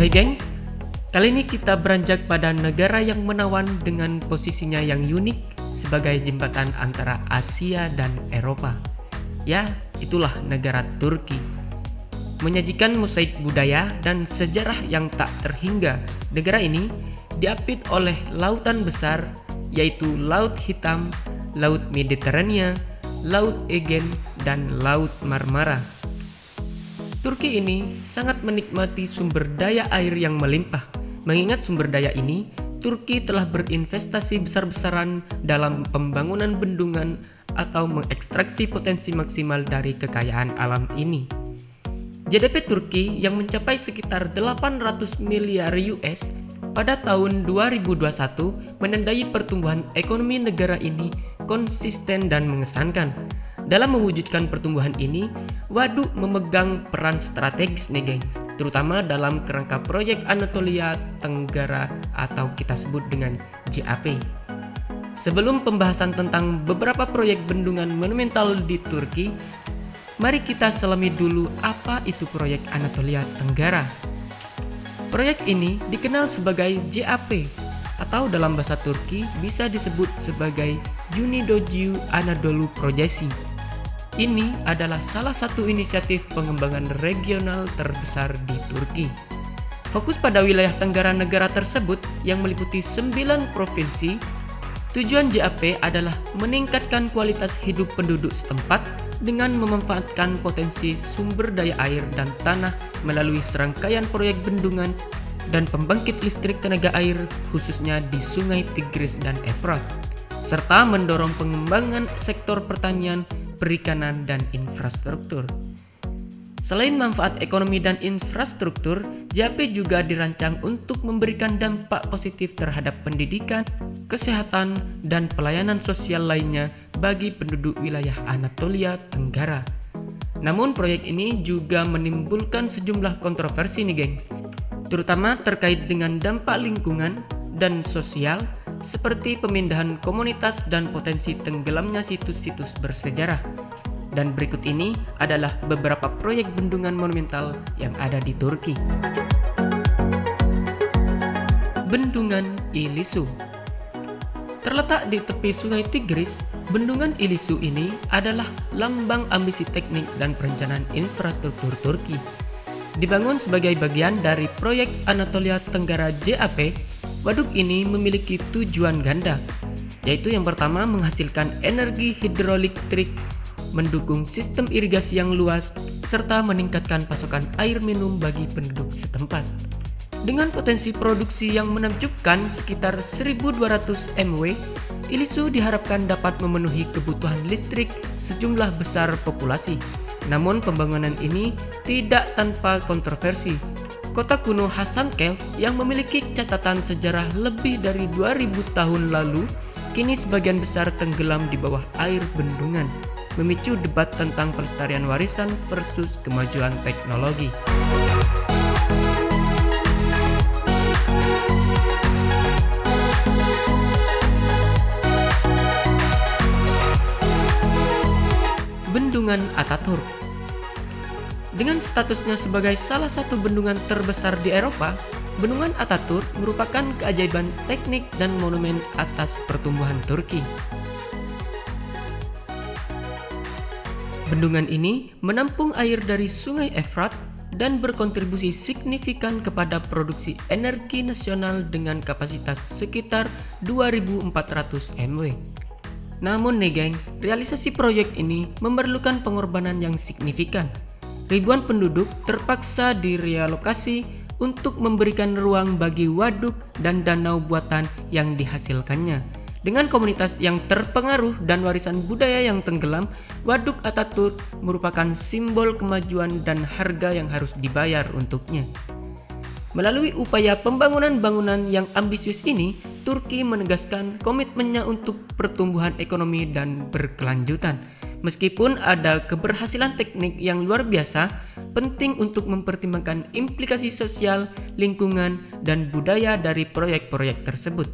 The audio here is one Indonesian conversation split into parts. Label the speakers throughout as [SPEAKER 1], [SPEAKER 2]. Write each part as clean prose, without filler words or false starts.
[SPEAKER 1] Oke gengs, kali ini kita beranjak pada negara yang menawan dengan posisinya yang unik sebagai jembatan antara Asia dan Eropa. Ya, itulah negara Turki. Menyajikan mosaik budaya dan sejarah yang tak terhingga, negara ini diapit oleh lautan besar yaitu Laut Hitam, Laut Mediterania, Laut Aegean, dan Laut Marmara. Turki ini sangat menikmati sumber daya air yang melimpah. Mengingat sumber daya ini, Turki telah berinvestasi besar-besaran dalam pembangunan bendungan atau mengekstraksi potensi maksimal dari kekayaan alam ini. GDP Turki yang mencapai sekitar 800 miliar US pada tahun 2021 menandai pertumbuhan ekonomi negara ini konsisten dan mengesankan. Dalam mewujudkan pertumbuhan ini, waduk memegang peran strategis nih gengs, terutama dalam kerangka proyek Anatolia Tenggara atau kita sebut dengan JAP. Sebelum pembahasan tentang beberapa proyek bendungan monumental di Turki, mari kita selami dulu apa itu proyek Anatolia Tenggara. Proyek ini dikenal sebagai JAP atau dalam bahasa Turki bisa disebut sebagai Unidojiu Anadolu Projesi. Ini adalah salah satu inisiatif pengembangan regional terbesar di Turki. Fokus pada wilayah tenggara negara tersebut yang meliputi 9 provinsi. Tujuan JAP adalah meningkatkan kualitas hidup penduduk setempat dengan memanfaatkan potensi sumber daya air dan tanah melalui serangkaian proyek bendungan dan pembangkit listrik tenaga air khususnya di Sungai Tigris dan Efrat, serta mendorong pengembangan sektor pertanian, perikanan, dan infrastruktur. Selain manfaat ekonomi dan infrastruktur, JAP juga dirancang untuk memberikan dampak positif terhadap pendidikan, kesehatan, dan pelayanan sosial lainnya bagi penduduk wilayah Anatolia Tenggara. Namun proyek ini juga menimbulkan sejumlah kontroversi nih gengs, terutama terkait dengan dampak lingkungan dan sosial seperti pemindahan komunitas dan potensi tenggelamnya situs-situs bersejarah. Dan berikut ini adalah beberapa proyek bendungan monumental yang ada di Turki. Bendungan Ilisu. Terletak di tepi Sungai Tigris, Bendungan Ilisu ini adalah lambang ambisi teknik dan perencanaan infrastruktur Turki. Dibangun sebagai bagian dari proyek Anatolia Tenggara JAP, waduk ini memiliki tujuan ganda, yaitu yang pertama menghasilkan energi hidroelektrik, mendukung sistem irigasi yang luas, serta meningkatkan pasokan air minum bagi penduduk setempat. Dengan potensi produksi yang menakjubkan sekitar 1.200 MW, Ilisu diharapkan dapat memenuhi kebutuhan listrik sejumlah besar populasi. Namun pembangunan ini tidak tanpa kontroversi. Kota kuno Hasankeyf yang memiliki catatan sejarah lebih dari 2000 tahun lalu kini sebagian besar tenggelam di bawah air bendungan, memicu debat tentang pelestarian warisan versus kemajuan teknologi. Bendungan Ataturk. Dengan statusnya sebagai salah satu bendungan terbesar di Eropa, Bendungan Ataturk merupakan keajaiban teknik dan monumen atas pertumbuhan Turki. Bendungan ini menampung air dari Sungai Efrat dan berkontribusi signifikan kepada produksi energi nasional dengan kapasitas sekitar 2.400 MW. Namun nih gengs, realisasi proyek ini memerlukan pengorbanan yang signifikan. Ribuan penduduk terpaksa direlokasi untuk memberikan ruang bagi waduk dan danau buatan yang dihasilkannya. Dengan komunitas yang terpengaruh dan warisan budaya yang tenggelam, Waduk Ataturk merupakan simbol kemajuan dan harga yang harus dibayar untuknya. Melalui upaya pembangunan bangunan yang ambisius ini, Turki menegaskan komitmennya untuk pertumbuhan ekonomi dan berkelanjutan. Meskipun ada keberhasilan teknik yang luar biasa, penting untuk mempertimbangkan implikasi sosial, lingkungan, dan budaya dari proyek-proyek tersebut.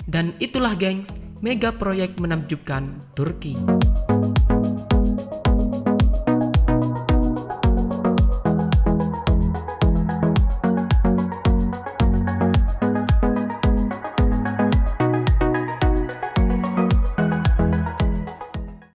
[SPEAKER 1] Dan itulah gengs, mega proyek menakjubkan Turki.